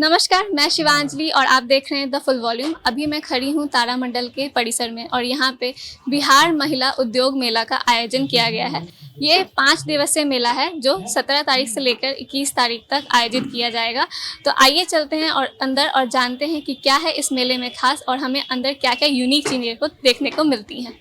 नमस्कार, मैं शिवांजलि और आप देख रहे हैं द फुल वॉल्यूम। अभी मैं खड़ी हूँ तारामंडल के परिसर में और यहाँ पे बिहार महिला उद्योग मेला का आयोजन किया गया है। ये 5 दिवसीय मेला है जो 17 तारीख से लेकर 21 तारीख तक आयोजित किया जाएगा। तो आइए चलते हैं और अंदर और जानते हैं कि क्या है इस मेले में खास और हमें अंदर क्या क्या यूनिक चीज़ें को देखने को मिलती हैं।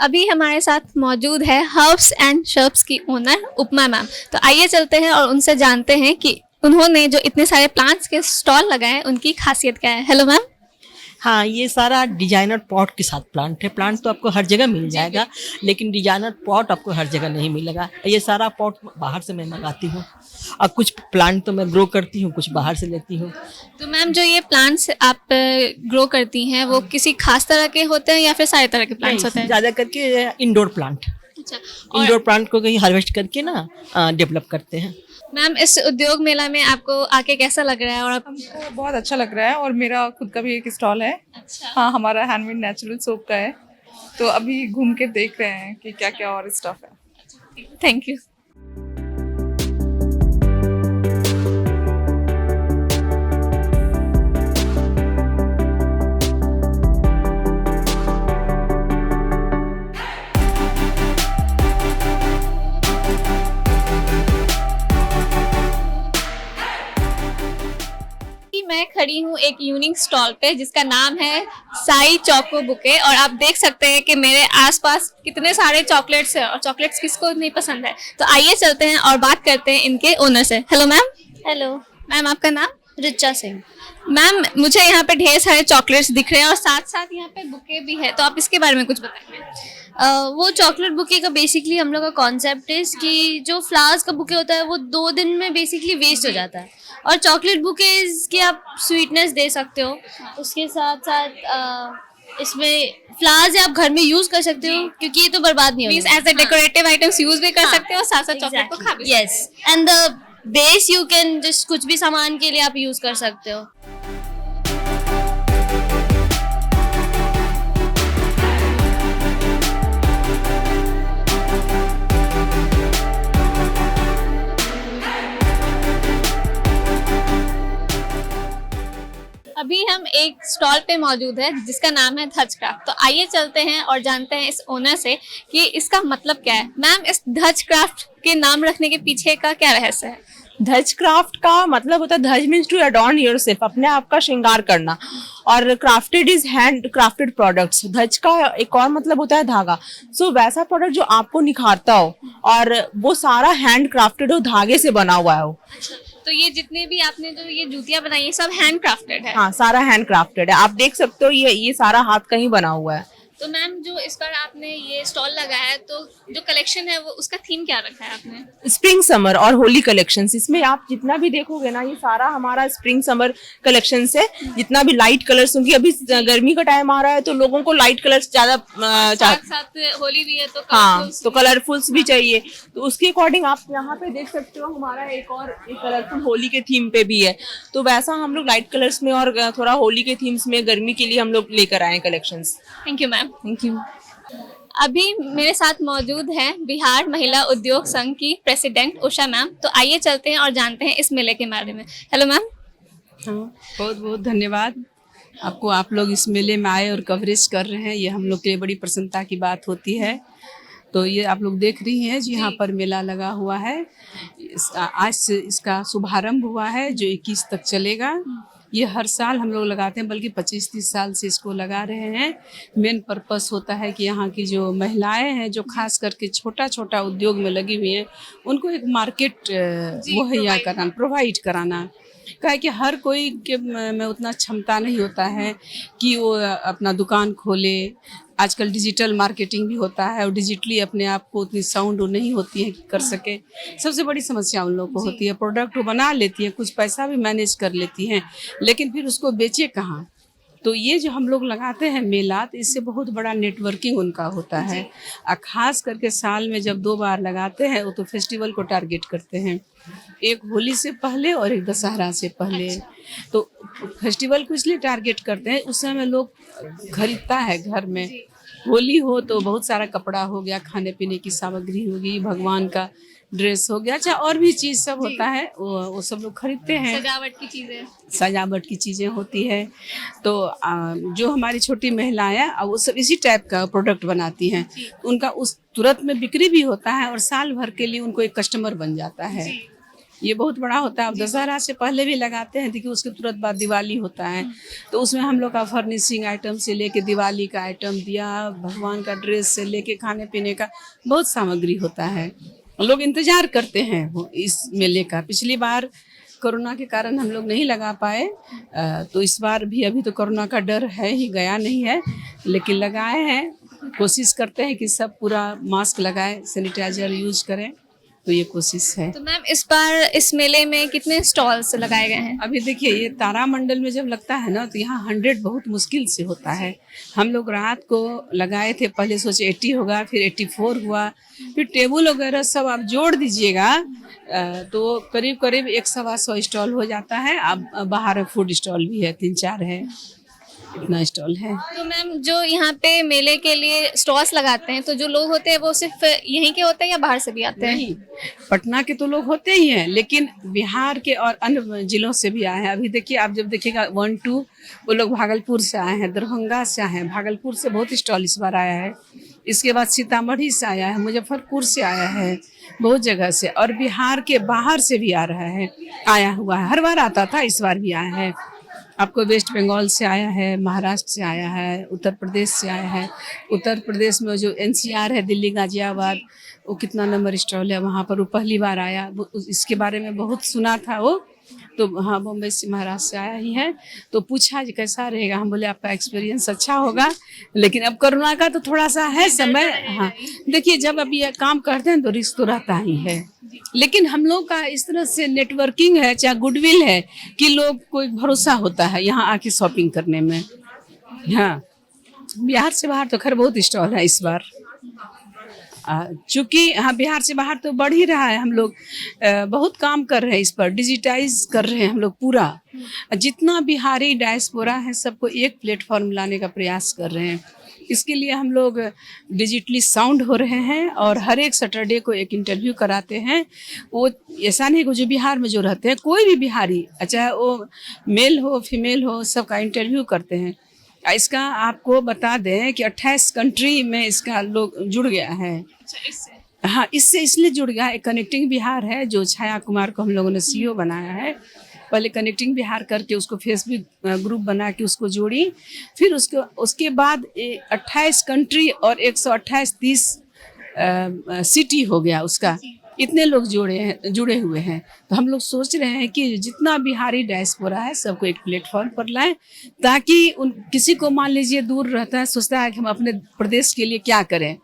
अभी हमारे साथ मौजूद है हर्ब्स एंड शर्ब्स की ओनर उपमा मैम। तो आइए चलते हैं और उनसे जानते हैं कि उन्होंने जो इतने सारे प्लांट्स के स्टॉल लगाए हैं उनकी खासियत क्या है। Hello ma'am. हाँ, ये सारा डिजाइनर पॉट के साथ प्लांट है। प्लांट तो आपको हर जगह मिल जाएगा, लेकिन डिजाइनर पॉट आपको हर जगह नहीं मिलेगा। ये सारा पॉट बाहर से मैं मंगाती हूँ और कुछ प्लांट तो मैं ग्रो करती हूँ, कुछ बाहर से लेती हूँ। तो मैम जो ये प्लांट्स आप ग्रो करती हैं वो किसी खास तरह के होते हैं या फिर सारे तरह के प्लांट्स होते हैं? ज़्यादा करके इंडोर प्लांट। अच्छा। इंडोर प्लांट को कहीं हार्वेस्ट करके ना डेवलप करते हैं। मैम इस उद्योग मेला में आपको आके कैसा लग रहा है? और हमको बहुत अच्छा लग रहा है और मेरा खुद का भी एक स्टॉल है। अच्छा। हाँ, हमारा हैंडमेड नेचुरल सोप का है, तो अभी घूम के देख रहे हैं कि क्या क्या और स्टफ है। Thank you. मैं खड़ी हूँ एक यूनिक स्टॉल पे जिसका नाम है साई चोको बुके और आप देख सकते हैं कि मेरे आसपास कितने सारे चॉकलेट्स हैं और चॉकलेट्स किसको नहीं पसंद है। तो आइए चलते हैं और बात करते हैं इनके ओनर से। Hello ma'am. हेलो मैम आपका नाम? रिचा सिंह। मैम मुझे यहाँ पे ढेर सारे चॉकलेट्स दिख रहे हैं और साथ साथ यहाँ पे बुके भी है, तो आप इसके बारे में कुछ बताइए। वो चॉकलेट बुके का बेसिकली हम लोग का कॉन्सेप्ट है कि जो फ्लावर्स का बुके होता है वो 2 दिन में बेसिकली वेस्ट हो जाता है और चॉकलेट बुकेज की आप स्वीटनेस दे सकते हो। उसके साथ साथ इसमें फ्लावर्स आप घर में यूज कर सकते हो क्योंकि ये तो बर्बाद नहीं होगा। As a decorative items use भी कर सकते हो, साथ साथ चॉकलेट को खा भी सकते हो। Yes, and the base you can just कुछ भी सामान के लिए आप यूज कर सकते हो। अभी हम एक स्टॉल पे मौजूद है जिसका नाम है धज क्राफ्ट। तो आइए चलते हैं और जानते हैं इस ओनर से कि इसका मतलब क्या है। मैम इस धज क्राफ्ट के नाम रखने के पीछे का क्या रहस्य है? धज क्राफ्ट का मतलब होता है, धज मीन्स टू अडॉर्न योरसेल्फ, अपने आप का श्रृंगार करना, और crafted is hand crafted products. धज का एक और मतलब होता है धागा। सो वैसा प्रोडक्ट जो आपको निखारता हो और वो सारा हैंड क्राफ्टेड हो, धागे से बना हुआ हो। तो ये जितने भी आपने जो ये जूतियां बनाई है सब हैंड क्राफ्टेड है? हाँ, सारा हैंड क्राफ्टेड है। आप देख सकते हो ये सारा हाथ का ही बना हुआ है। तो मैम जो इस बार आपने ये स्टॉल लगाया है तो जो कलेक्शन है वो उसका थीम क्या रखा है आपने? स्प्रिंग समर और होली कलेक्शंस। इसमें आप जितना भी देखोगे ना, ये सारा हमारा स्प्रिंग समर कलेक्शन है। जितना भी लाइट कलर्स होंगे, अभी गर्मी का टाइम आ रहा है तो लोगों को लाइट कलर्स ज्यादा साथ होली भी है तो हाँ, तो कलरफुल्स भी चाहिए। तो उसके अकॉर्डिंग आप यहाँ पे देख सकते हो हमारा एक कलरफुल होली के थीम पे भी है। तो वैसा हम लोग लाइट कलर्स में और थोड़ा होली के थीम्स में गर्मी के लिए हम लोग लेकर आए collections. Thank you ma'am. Thank you. अभी मेरे साथ मौजूद है बिहार महिला उद्योग संघ की प्रेसिडेंट उषा मैम। तो आइए चलते हैं और जानते हैं इस मेले के बारे में। Hello ma'am. हाँ, बहुत बहुत धन्यवाद आपको। आप लोग इस मेले में आए और कवरेज कर रहे हैं, ये हम लोग के लिए बड़ी प्रसन्नता की बात होती है। तो ये आप लोग देख रही हैं जी, यहाँ पर मेला लगा हुआ है। आज से इसका शुभारंभ हुआ है जो 21 तक चलेगा। ये हर साल हम लोग लगाते हैं, बल्कि 25-30 साल से इसको लगा रहे हैं। मेन पर्पस होता है कि यहाँ की जो महिलाएं हैं जो खास करके छोटा छोटा उद्योग में लगी हुई हैं उनको एक मार्केट मुहैया कराना, प्रोवाइड कराना। क्या है कि हर कोई के में उतना क्षमता नहीं होता है कि वो अपना दुकान खोले। आजकल डिजिटल मार्केटिंग भी होता है और डिजिटली अपने आप को उतनी साउंड नहीं होती है कि कर सके। सबसे बड़ी समस्या उन लोगों को होती है। प्रोडक्ट वो बना लेती है, कुछ पैसा भी मैनेज कर लेती हैं, लेकिन फिर उसको बेचे कहाँ। तो ये जो हम लोग लगाते हैं मेला, तो इससे बहुत बड़ा नेटवर्किंग उनका होता है। और ख़ास करके साल में जब 2 बार लगाते हैं वो तो फेस्टिवल को टारगेट करते हैं, एक होली से पहले और एक दशहरा से पहले। तो फेस्टिवल को इसलिए टारगेट करते हैं, उस समय लोग खरीदता है घर में। होली हो तो बहुत सारा कपड़ा हो गया, खाने पीने की सामग्री होगी, भगवान का ड्रेस हो गया, चाहे और भी चीज़ सब होता है, वो सब लोग खरीदते हैं। सजावट की चीज़ें होती है। तो जो हमारी छोटी महिलाएं हैं वो सब इसी टाइप का प्रोडक्ट बनाती हैं, उनका उस तुरंत में बिक्री भी होता है और साल भर के लिए उनको एक कस्टमर बन जाता है। ये बहुत बड़ा होता है। अब दशहरा से पहले भी लगाते हैं, देखिए उसके तुरंत बाद दिवाली होता है, तो उसमें हम लोग का फर्निशिंग आइटम से लेके दिवाली का आइटम, दिया, भगवान का ड्रेस से लेके खाने पीने का बहुत सामग्री होता है। लोग इंतजार करते हैं इस मेले का। पिछली बार कोरोना के कारण हम लोग नहीं लगा पाए, तो इस बार भी अभी तो कोरोना का डर है ही, गया नहीं है, लेकिन लगाए हैं। कोशिश करते हैं कि सब पूरा मास्क लगाए, सैनिटाइजर यूज करें, तो ये कोशिश है। तो मैम इस बार इस मेले में कितने स्टॉल्स लगाए गए हैं? अभी देखिए ये तारामंडल में जब लगता है ना, तो यहाँ 100 बहुत मुश्किल से होता है। हम लोग रात को लगाए थे, पहले सोचे 80 होगा, फिर 84 हुआ, फिर टेबल वगैरह सब आप जोड़ दीजिएगा तो करीब करीब 100-125 स्टॉल हो जाता है। अब बाहर फूड स्टॉल भी है, 3-4 है, इतना स्टॉल है। तो मैम जो यहाँ पे मेले के लिए स्टॉल्स लगाते हैं, तो जो लोग होते हैं वो सिर्फ यहीं के होते हैं या बाहर से भी आते हैं? नहीं, पटना के तो लोग होते ही हैं, लेकिन बिहार के और अन्य जिलों से भी आए हैं। अभी देखिए, आप जब देखिएगा 1-2 वो लोग भागलपुर से आए हैं, दरभंगा से आए हैं, भागलपुर से बहुत स्टॉल इस बार आया है। इसके बाद सीतामढ़ी से आया है, मुजफ्फरपुर से आया है, बहुत जगह से, और बिहार के बाहर से भी आ रहा है, आया हुआ है। हर बार आता था, इस बार भी आया है। आपको वेस्ट बंगाल से आया है, महाराष्ट्र से आया है, उत्तर प्रदेश से आया है। उत्तर प्रदेश में जो NCR है, दिल्ली गाजियाबाद, वो कितना नंबर स्टॉल है वहाँ पर, वो पहली बार आया। वो इसके बारे में बहुत सुना था वो, तो हाँ बॉम्बे से, महाराष्ट्र से आया ही है। तो पूछा जी कैसा रहेगा, हम बोले आपका एक्सपीरियंस अच्छा होगा, लेकिन अब कोरोना का तो थोड़ा सा है समय। हाँ देखिए, जब अब ये काम करते हैं तो रिस्क तो रहता ही है, लेकिन हम लोग का इस तरह से नेटवर्किंग है, चाहे गुडविल है, कि लोग को एक भरोसा होता है यहाँ आके शॉपिंग करने में। हाँ, बिहार से बाहर तो खैर बहुत स्टॉल है इस बार, चूँकि हाँ बिहार से बाहर तो बढ़ ही रहा है। हम लोग बहुत काम कर रहे हैं इस पर, डिजिटाइज कर रहे हैं हम लोग पूरा। जितना बिहारी डायस्पोरा है सबको एक प्लेटफॉर्म लाने का प्रयास कर रहे हैं। इसके लिए हम लोग डिजिटली साउंड हो रहे हैं और हर एक सैटरडे को एक इंटरव्यू कराते हैं। वो ऐसा नहीं कि जो बिहार में जो रहते हैं, कोई भी बिहारी, चाहे वो मेल हो फीमेल हो, सबका इंटरव्यू करते हैं। इसका आपको बता दें कि 28 कंट्री में इसका लोग जुड़ गया है। हाँ, इससे इसलिए जुड़ गया है, कनेक्टिंग बिहार है जो छाया कुमार को हम लोगों ने CEO बनाया है। पहले कनेक्टिंग बिहार करके उसको फेसबुक ग्रुप बना के उसको जोड़ी, फिर उसके बाद 28 कंट्री और 128-30 सिटी हो गया उसका। इतने लोग जुड़े हुए हैं। तो हम लोग सोच रहे हैं कि जितना बिहारी डायस्पोरा है सबको एक प्लेटफॉर्म पर लाएं, ताकि किसी को मान लीजिए दूर रहता है, सोचता है कि हम अपने प्रदेश के लिए क्या करें।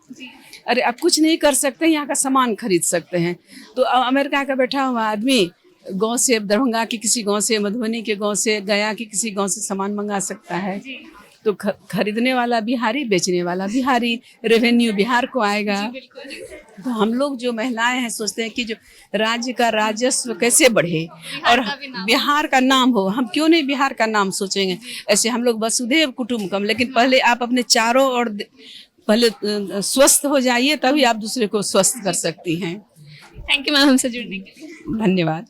अरे अब कुछ नहीं कर सकते, यहाँ का सामान खरीद सकते हैं। तो अमेरिका का बैठा हुआ आदमी गांव से, दरभंगा के किसी गांव से, मधुबनी के गांव से, गया के किसी गांव से सामान मंगा सकता है। तो खरीदने वाला बिहारी, बेचने वाला बिहारी, रेवेन्यू बिहार को आएगा। तो हम लोग जो महिलाएं हैं सोचते हैं कि जो राज्य का राजस्व कैसे बढ़े और बिहार का नाम हो। हम क्यों नहीं बिहार का नाम सोचेंगे? ऐसे हम लोग वसुधैव कुटुंबकम, लेकिन पहले आप अपने चारों ओर पहले स्वस्थ हो जाइए, तभी आप दूसरे को स्वस्थ कर सकती हैं। थैंक यू मैम हमसे जुड़ने के लिए। धन्यवाद।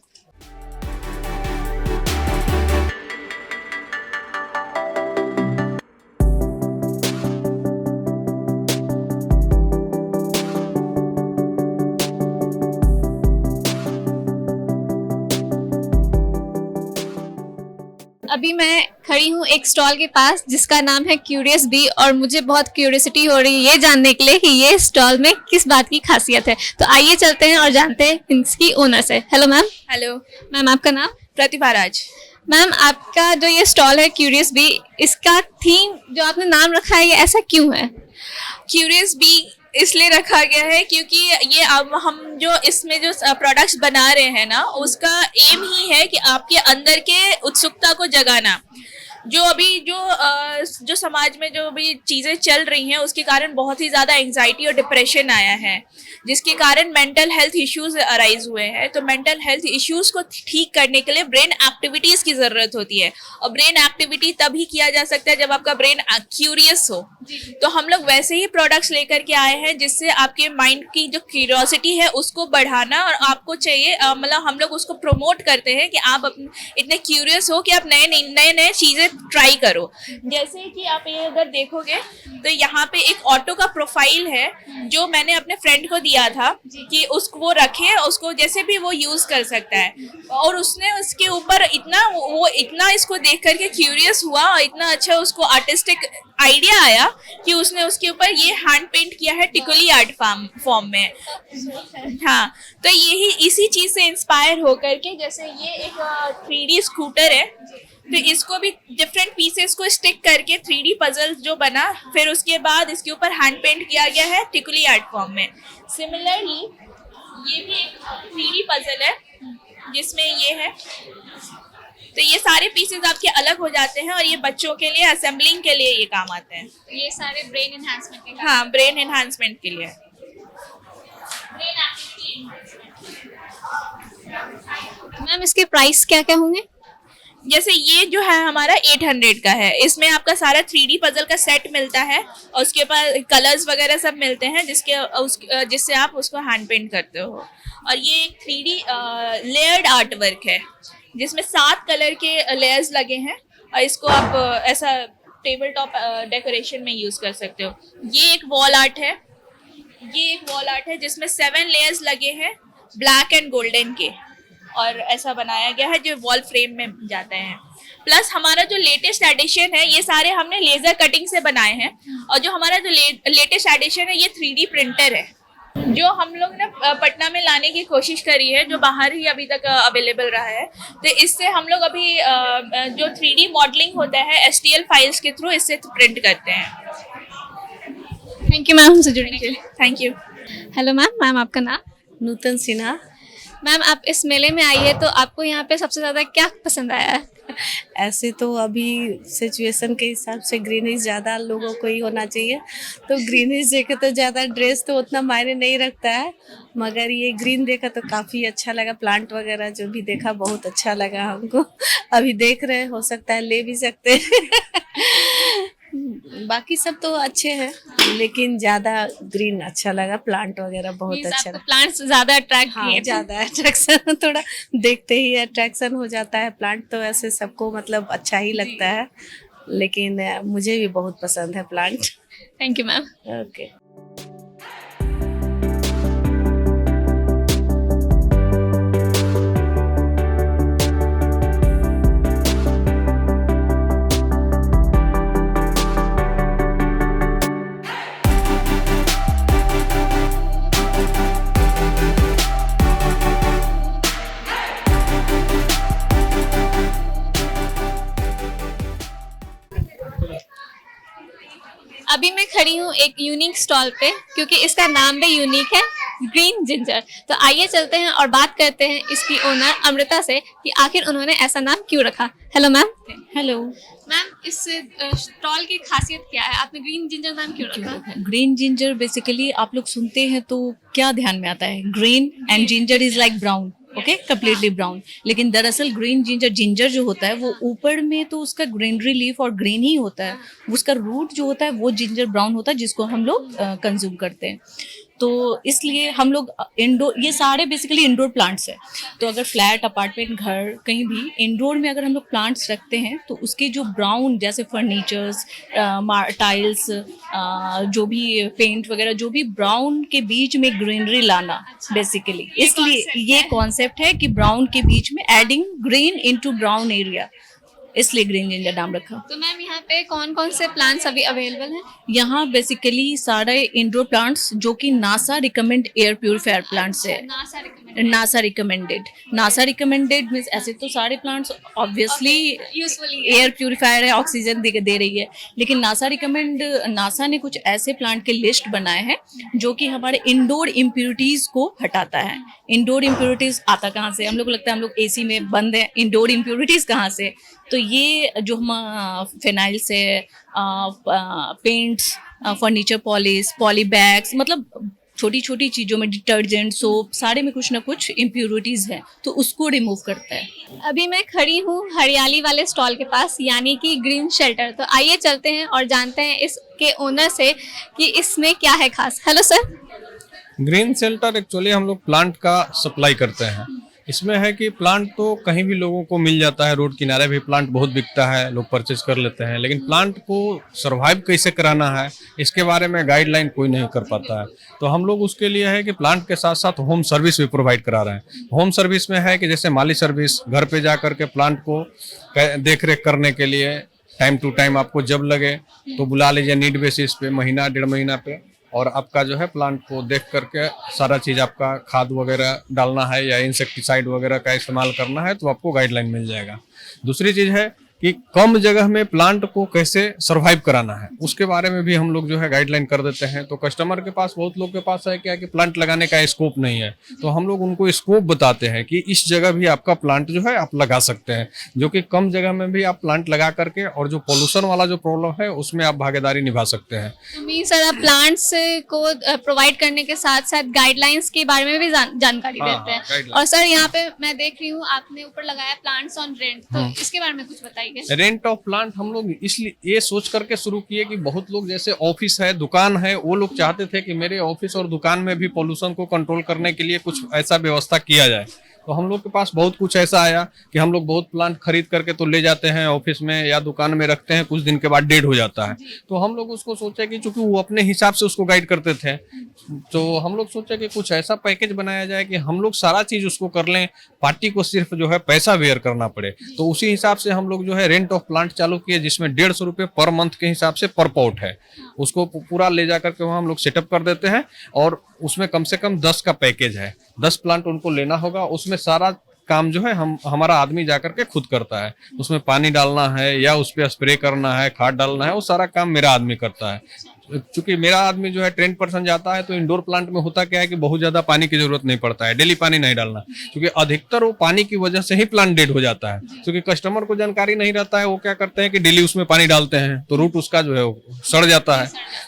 अभी मैं खड़ी हूँ एक स्टॉल के पास जिसका नाम है क्यूरियस बी, और मुझे बहुत क्यूरियोसिटी हो रही है ये जानने के लिए कि ये स्टॉल में किस बात की खासियत है। तो आइए चलते हैं और जानते हैं इसकी ओनर से। Hello ma'am. हेलो मैम, आपका नाम? प्रतिभा राज। मैम, आपका जो ये स्टॉल है क्यूरियस बी, इसका थीम जो आपने नाम रखा है, ये ऐसा क्यों है? क्यूरियस बी इसलिए रखा गया है क्योंकि ये अब हम जो इसमें जो प्रोडक्ट्स बना रहे हैं ना, उसका एम ही है कि आपके अंदर के उत्सुकता को जगाना। जो अभी जो समाज में जो भी चीज़ें चल रही हैं उसके कारण बहुत ही ज़्यादा एंजाइटी और डिप्रेशन आया है, जिसके कारण मेंटल हेल्थ इश्यूज अराइज हुए हैं। तो मेंटल हेल्थ इश्यूज को ठीक करने के लिए ब्रेन एक्टिविटीज़ की ज़रूरत होती है, और ब्रेन एक्टिविटी तभी किया जा सकता है जब आपका ब्रेन क्यूरियस हो। तो हम लोग वैसे ही प्रोडक्ट्स लेकर के आए हैं जिससे आपके माइंड की जो क्यूरियोसिटी है उसको बढ़ाना, और आपको चाहिए मतलब हम लोग उसको प्रमोट करते हैं कि आप इतने क्यूरियस हो कि आप नए चीज़ें ट्राई करो। जैसे कि आप ये अगर देखोगे तो यहाँ पे एक ऑटो का प्रोफाइल है जो मैंने अपने फ्रेंड को दिया था कि उसको वो रखे, उसको जैसे भी वो यूज़ कर सकता है। और उसने उसके ऊपर इतना इसको देख करके क्यूरियस हुआ और इतना अच्छा उसको आर्टिस्टिक आइडिया आया कि उसने उसके ऊपर ये हैंड पेंट किया है टिकुली आर्ट फॉर्म में। हाँ, तो यही इसी चीज़ से इंस्पायर होकर के, जैसे ये एक 3D स्कूटर है, तो इसको भी डिफरेंट पीसेस को स्टिक करके 3D पजल जो बना, फिर उसके बाद इसके ऊपर हैंड पेंट किया गया है टिकुली आर्ट फॉर्म में। सिमिलरली ये भी एक 3D पजल है जिसमें ये है। तो ये सारे पीसेस आपके अलग हो जाते हैं और ये बच्चों के लिए असेंबलिंग के लिए ये काम आते हैं। ये सारे ब्रेन एनहांसमेंट के काम। हाँ, ब्रेन एनहांसमेंट के लिए। मैम इसके प्राइस क्या क्या होंगे? जैसे ये जो है हमारा 800 का है, इसमें आपका सारा 3D पजल का सेट मिलता है और उसके पास कलर्स वगैरह सब मिलते हैं जिससे आप उसको हैंड पेंट करते हो। और ये एक 3D लेयर्ड आर्ट वर्क है जिसमें 7 कलर के लेयर्स लगे हैं, और इसको आप ऐसा टेबल टॉप डेकोरेशन में यूज़ कर सकते हो। ये एक वॉल आर्ट है जिसमें 7 लेयर्स लगे हैं ब्लैक एंड गोल्डन के, और ऐसा बनाया गया है जो वॉल फ्रेम में जाते हैं। प्लस हमारा जो लेटेस्ट एडिशन है ये सारे हमने लेज़र कटिंग से बनाए हैं, और जो हमारा जो लेटेस्ट एडिशन है ये 3D प्रिंटर है जो हम लोग ने पटना में लाने की कोशिश करी है, जो बाहर ही अभी तक अवेलेबल रहा है। तो इससे हम लोग अभी जो 3D मॉडलिंग होता है STL फाइल्स के थ्रू इससे प्रिंट करते हैं। थैंक यू मैम हमसे जुड़ने के लिए। Thank you. हेलो मैम आपका नाम? नूतन सिन्हा। मैम आप इस मेले में आई है तो आपको यहाँ पे सबसे ज़्यादा क्या पसंद आया है? ऐसे तो अभी सिचुएशन के हिसाब से ग्रीनरी ज़्यादा लोगों को ही होना चाहिए, तो ग्रीनरी देखे तो ज़्यादा ड्रेस तो उतना मायने नहीं रखता है, मगर ये ग्रीन देखा तो काफ़ी अच्छा लगा। प्लांट वगैरह जो भी देखा बहुत अच्छा लगा हमको। अभी देख रहे हैं, हो सकता है ले भी सकते हैं। बाकी सब तो अच्छे हैं लेकिन ज़्यादा ग्रीन अच्छा लगा, प्लांट वगैरह बहुत अच्छा लगा। प्लांट्स ज़्यादा अट्रैक्ट हाँ, किए? ज़्यादा अट्रैक्शन, थोड़ा देखते ही अट्रैक्शन हो जाता है। प्लांट तो ऐसे सबको मतलब अच्छा ही लगता है, लेकिन मुझे भी बहुत पसंद है plant. Thank you ma'am. Okay. अभी मैं खड़ी हूँ एक यूनिक स्टॉल पे, क्योंकि इसका नाम भी यूनिक है, ग्रीन जिंजर। तो आइए चलते हैं और बात करते हैं इसकी ओनर अमृता से कि आखिर उन्होंने ऐसा नाम क्यों रखा। Hello ma'am. हेलो मैम, इस स्टॉल की खासियत क्या है? आपने ग्रीन जिंजर नाम क्यों रखा? ग्रीन जिंजर बेसिकली आप लोग सुनते हैं तो क्या ध्यान में आता है? Green and ginger is like brown, okay, completely brown. लेकिन दरअसल ग्रीन जिंजर जो होता है वो ऊपर में तो उसका ग्रीनरी लीफ और ग्रीन ही होता है, उसका रूट जो होता है वो जिंजर ब्राउन होता है जिसको हम लोग कंज्यूम करते हैं। तो इसलिए हम लोग इंडोर, ये सारे बेसिकली इंडोर प्लांट्स है। तो अगर फ्लैट, अपार्टमेंट, घर कहीं भी इंडोर में अगर हम लोग प्लांट्स रखते हैं तो उसके जो ब्राउन, जैसे फर्नीचर्स, टाइल्स, जो भी पेंट वगैरह, जो भी ब्राउन के बीच में ग्रीनरी लाना बेसिकली, इसलिए ये कॉन्सेप्ट है कि ब्राउन के बीच में adding green into brown area, इसलिए ग्रीन जिंजर नाम रखा। तो मैम यहाँ पे कौन कौन से प्लांट्स अभी अवेलेबल हैं? यहाँ बेसिकली सारे इंडोर प्लांट्स जो कि NASA recommend air purifier plants है। नासा रिकमेंडेड मीन्स ऐसे तो सारे plants obviously usually air purifier है, ऑक्सीजन दे रही है, लेकिन नासा ने कुछ ऐसे प्लांट के लिस्ट बनाए हैं जो कि हमारे इंडोर इम्प्यूरिटीज को हटाता है। इंडोर इम्प्यूरिटीज आता कहाँ से? हम लोग लगता है हम लोग AC में बंद है, इंडोर इम्प्यूरिटीज कहाँ से? तो ये जो हम फिनाइल से paints, furniture polish, poly bags, मतलब छोटी छोटी चीज़ों में डिटर्जेंट, सोप, सारे में कुछ ना कुछ इम्प्योरिटीज़ हैं, तो उसको रिमूव करता है। अभी मैं खड़ी हूँ हरियाली वाले स्टॉल के पास, यानी कि ग्रीन शेल्टर। तो आइए चलते हैं और जानते हैं इसके ओनर से कि इसमें क्या है खास। Hello sir. Green shelter actually हम लोग प्लांट का सप्लाई करते हैं। इसमें है कि प्लांट तो कहीं भी लोगों को मिल जाता है, रोड किनारे भी प्लांट बहुत बिकता है, लोग परचेज कर लेते हैं, लेकिन प्लांट को सरवाइव कैसे कराना है इसके बारे में गाइडलाइन कोई नहीं कर पाता है। तो हम लोग उसके लिए है कि प्लांट के साथ साथ होम सर्विस भी प्रोवाइड करा रहे हैं। होम सर्विस में है कि जैसे माली सर्विस, घर पे जा करके प्लांट को देख रेख करने के लिए टाइम टू टाइम आपको जब लगे तो बुला लीजिए, नीड बेसिस पे, महीना 1.5 महीना पे, और आपका जो है प्लांट को देख करके सारा चीज़, आपका खाद वगैरह डालना है या इंसेक्टिसाइड वगैरह का इस्तेमाल करना है तो आपको गाइडलाइन मिल जाएगा। दूसरी चीज़ है कि कम जगह में प्लांट को कैसे सरवाइव कराना है, उसके बारे में भी हम लोग जो है गाइडलाइन कर देते हैं। तो कस्टमर के पास, बहुत लोग के पास है क्या कि प्लांट लगाने का स्कोप नहीं है, तो हम लोग उनको स्कोप बताते हैं कि इस जगह भी आपका प्लांट जो है आप लगा सकते हैं, जो कि कम जगह में भी आप प्लांट लगा करके और जो पोल्यूशन वाला जो प्रॉब्लम है उसमें आप भागीदारी निभा सकते हैं। तो सर, आप प्लांट्स को प्रोवाइड करने के साथ साथ गाइडलाइंस के बारे में भी जानकारी देते हैं। और सर, यहाँ पे मैं देख रही हूँ आपने ऊपर लगाया प्लांट्स ऑन रेंट, तो इसके बारे में कुछ बताइए। रेंट ऑफ प्लांट हम लोग इसलिए ये सोच करके शुरू किए कि बहुत लोग, जैसे ऑफिस है, दुकान है, वो लोग चाहते थे कि मेरे ऑफिस और दुकान में भी पोल्यूशन को कंट्रोल करने के लिए कुछ ऐसा व्यवस्था किया जाए। तो हम लोग के पास बहुत कुछ ऐसा आया कि हम लोग बहुत प्लांट खरीद करके तो ले जाते हैं ऑफिस में या दुकान में रखते हैं, कुछ दिन के बाद डेड हो जाता है। तो हम लोग उसको सोचे कि चूंकि वो अपने हिसाब से उसको गाइड करते थे, तो हम लोग सोचे कि कुछ ऐसा पैकेज बनाया जाए कि हम लोग सारा चीज उसको कर लें, पार्टी को सिर्फ जो है पैसा बेयर करना पड़े। तो उसी हिसाब से हम लोग जो है रेंट ऑफ प्लांट चालू किए, जिसमें 150 रुपये पर मंथ के हिसाब से पर पॉट है, उसको पूरा ले जा करके वहाँ हम लोग सेटअप कर देते हैं। और उसमें कम से कम 10 का पैकेज है, 10 प्लांट उनको लेना होगा। उसमें सारा काम जो है हमारा आदमी जाकर के खुद करता है। उसमें पानी डालना है या उस पर स्प्रे करना है, खाद डालना है, वो सारा काम मेरा आदमी करता है। चूंकि मेरा आदमी जो है 10% जाता है, तो इंडोर प्लांट में होता क्या है कि बहुत ज्यादा पानी की जरूरत नहीं पड़ता है, डेली पानी नहीं डालना, क्योंकि अधिकतर वो पानी की वजह से ही प्लांट डेड हो जाता है। क्योंकि कस्टमर को जानकारी नहीं रहता है, वो क्या करते हैं कि डेली उसमें पानी डालते हैं, तो रूट उसका जो है वो सड़ जाता है।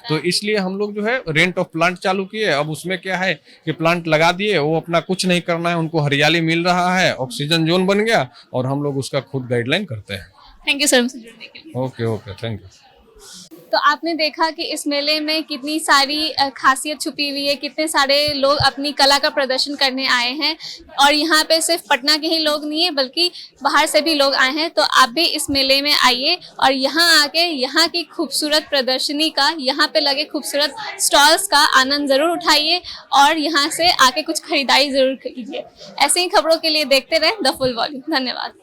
तो इसलिए हम लोग जो है रेंट ऑफ प्लांट चालू किए। अब उसमें क्या है कि प्लांट लगा दिए, वो अपना कुछ नहीं करना है, उनको हरियाली मिल रहा है, ऑक्सीजन जोन बन गया, और हम लोग उसका खुद गाइडलाइन करते हैं। थैंक यू सर मुझसे जुड़ने के लिए। Okay, thank you. तो आपने देखा कि इस मेले में कितनी सारी खासियत छुपी हुई है, कितने सारे लोग अपनी कला का प्रदर्शन करने आए हैं। और यहाँ पे सिर्फ पटना के ही लोग नहीं है, बल्कि बाहर से भी लोग आए हैं। तो आप भी इस मेले में आइए और यहाँ आके यहाँ की खूबसूरत प्रदर्शनी का, यहाँ पे लगे खूबसूरत स्टॉल्स का आनंद ज़रूर उठाइए और यहाँ से आके कुछ खरीदारी ज़रूर कीजिए। ऐसे ही खबरों के लिए देखते रहें द फुल वॉल्यूम। धन्यवाद।